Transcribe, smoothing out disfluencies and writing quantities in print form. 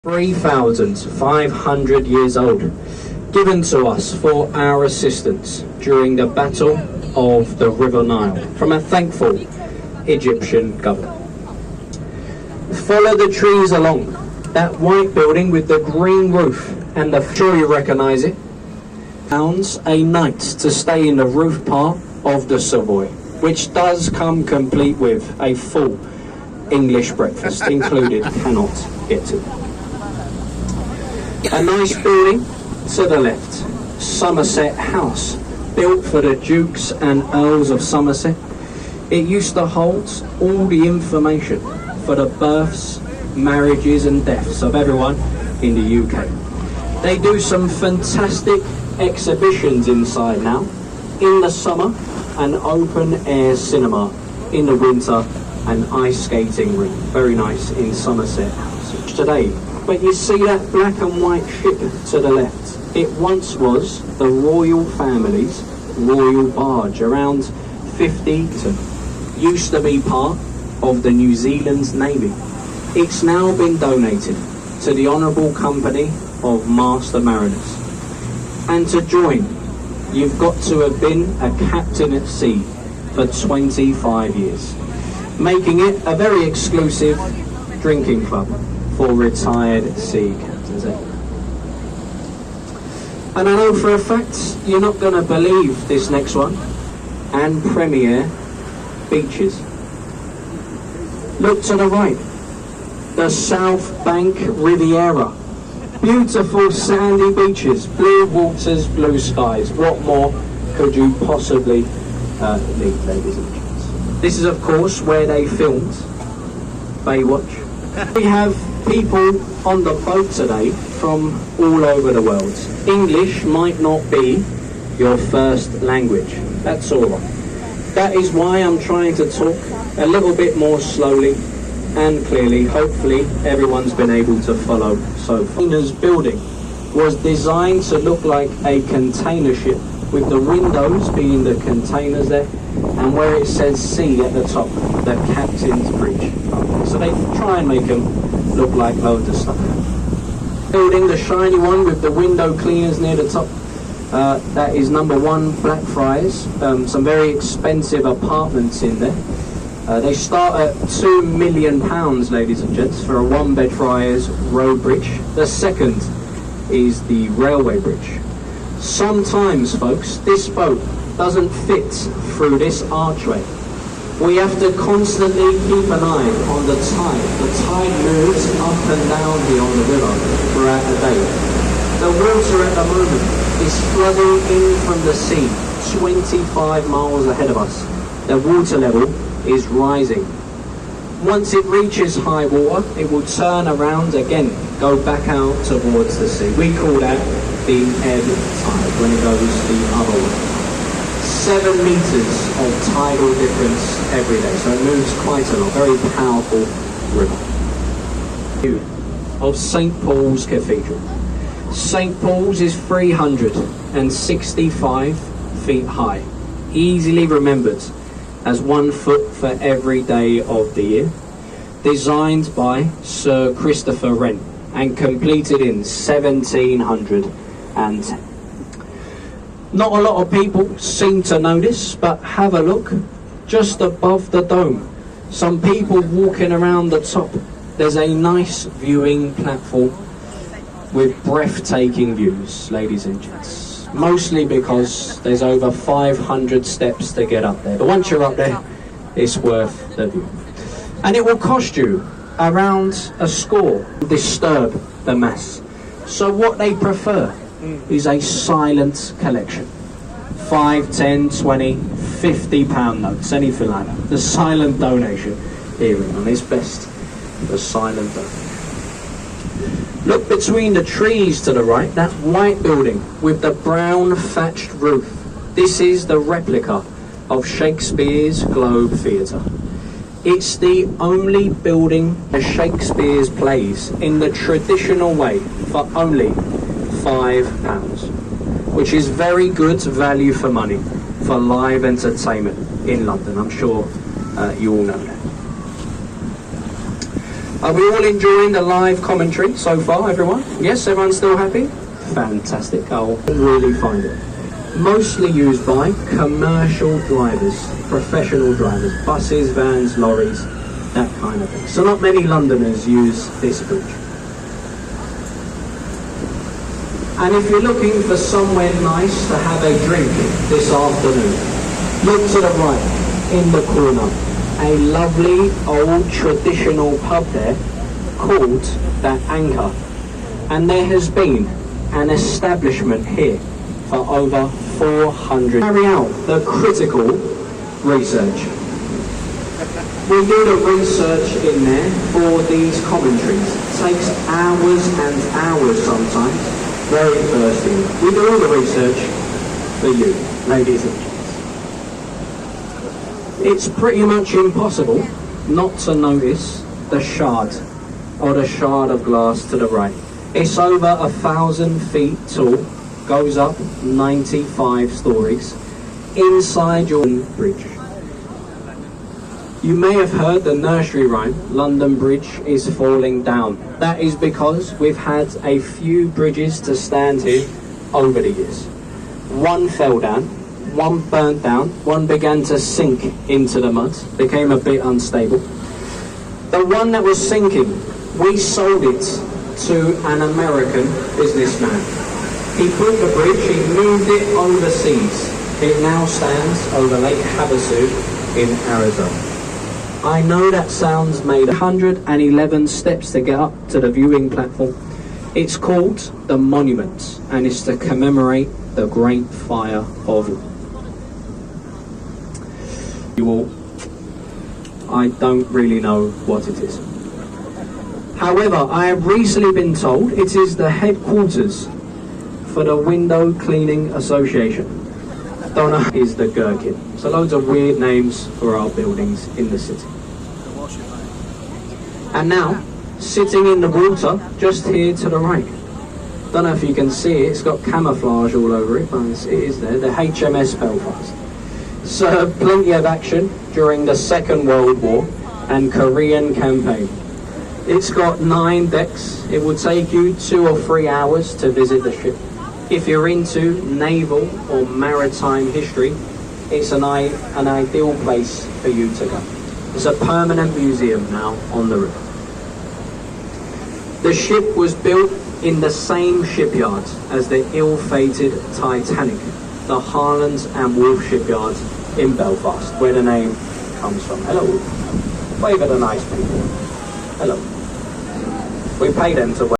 3,500 years old, given to us for our assistance during the Battle of the River Nile from a thankful Egyptian governor. Follow the trees along, that white building with the green roof, and sure you recognise it, founds a night to stay in the roof part of the Savoy, which does come complete with a full English breakfast included, cannot get to. A nice building to the left, Somerset House, built for the Dukes and Earls of Somerset. It used to hold all the information for the births, marriages and deaths of everyone in the UK. They do some fantastic exhibitions inside now, in the summer, an open air cinema in the winter, an ice skating rink, very nice in Somerset House today. But you see that black and white ship to the left, it once was the royal family's royal barge, around 50 used to be part of the New Zealand's Navy. It's now been donated to the Honourable Company of Master Mariners. And to join, you've got to have been a captain at sea for 25 years, making it a very exclusive drinking club for retired sea captains. And I know for a fact you're not going to believe this next one, and Premier beaches. Look to the right, the South Bank Riviera. Beautiful sandy beaches, blue waters, blue skies. What more could you possibly need, ladies and gents? This is of course where they filmed Baywatch. We have people on the boat today from all over the world. English might not be your first language. That's all right. That is why I'm trying to talk a little bit more slowly and clearly. Hopefully everyone's been able to follow so far. The building was designed to look like a container ship, with the windows being the containers there, and where it says sea at the top, the captain's bridge. So they try and make them look like loads of stuff. Building, the shiny one with the window cleaners near the top, that is number 1 Blackfriars. Some very expensive apartments in there. They start at £2 million, ladies and gents, for a 1-bed friars road bridge. The second is the railway bridge. Sometimes, folks, this boat doesn't fit through this archway. We have to constantly keep an eye on the tide. The tide moves up and down here on the river throughout the day. The water at the moment is flooding in from the sea 25 miles ahead of us. The water level is rising. Once it reaches high water, it will turn around again, go back out towards the sea. We call that the ebb tide, when it goes the other way. 7 meters of tidal difference every day, so it moves quite a lot. Very powerful river. Of St. Paul's Cathedral. St. Paul's is 365 feet high, easily remembered as 1 foot for every day of the year. Designed by Sir Christopher Wren and completed in 1710. Not a lot of people seem to notice, but have a look just above the dome. Some people walking around the top. There's a nice viewing platform with breathtaking views, ladies and gents. Mostly because there's over 500 steps to get up there. But once you're up there, it's worth the view. And it will cost you around a score to disturb the mass. So what they prefer is a silent collection. 5, 10, 20, 50 pound notes, anything like that. The silent donation here, and it's best the silent donation. Look between the trees to the right, that white building with the brown thatched roof. This is the replica of Shakespeare's Globe Theatre. It's the only building that Shakespeare's plays in the traditional way for only £5, which is very good value for money for live entertainment in London. I'm sure you all know that. Are we all enjoying the live commentary so far, everyone? Yes, everyone's still happy? Fantastic. I'll really find it. Mostly used by commercial drivers, professional drivers, buses, vans, lorries, that kind of thing. So not many Londoners use this bridge. And if you're looking for somewhere nice to have a drink this afternoon, look to the right, in the corner. A lovely old traditional pub there called That Anchor. And there has been an establishment here for over 400. Carry out the critical research. We do the research in there for these commentaries. It takes hours and hours sometimes. Very thirsty. We do all the research for you, ladies and gents. It's pretty much impossible not to notice the shard, or the shard of glass to the right. It's over 1,000 feet tall, goes up 95 stories, inside your bridge. You may have heard the nursery rhyme, London Bridge is falling down. That is because we've had a few bridges to stand here over the years. One fell down, one burnt down, one began to sink into the mud, became a bit unstable. The one that was sinking, we sold it to an American businessman. He built the bridge, he moved it overseas. It now stands over Lake Havasu in Arizona. I know that sounds made 111 steps to get up to the viewing platform. It's called the Monument, and it's to commemorate the Great Fire of I don't really know what it is. However, I have recently been told it is the headquarters for the Window Cleaning Association. Donna is the Gherkin. So loads of weird names for our buildings in the city. And now, sitting in the water, just here to the right. Don't know if you can see it, it's got camouflage all over it, but it is there, the HMS Belfast. Served plenty of action during the Second World War and Korean campaign. It's got 9 decks. It will take you 2 or 3 hours to visit the ship. If you're into naval or maritime history, it's an ideal place for you to go. It's a permanent museum now on the river. The ship was built in the same shipyard as the ill-fated Titanic, the Harland and Wolff shipyard in Belfast, where the name comes from. Hello. Wave at the nice people. Hello. We pay them to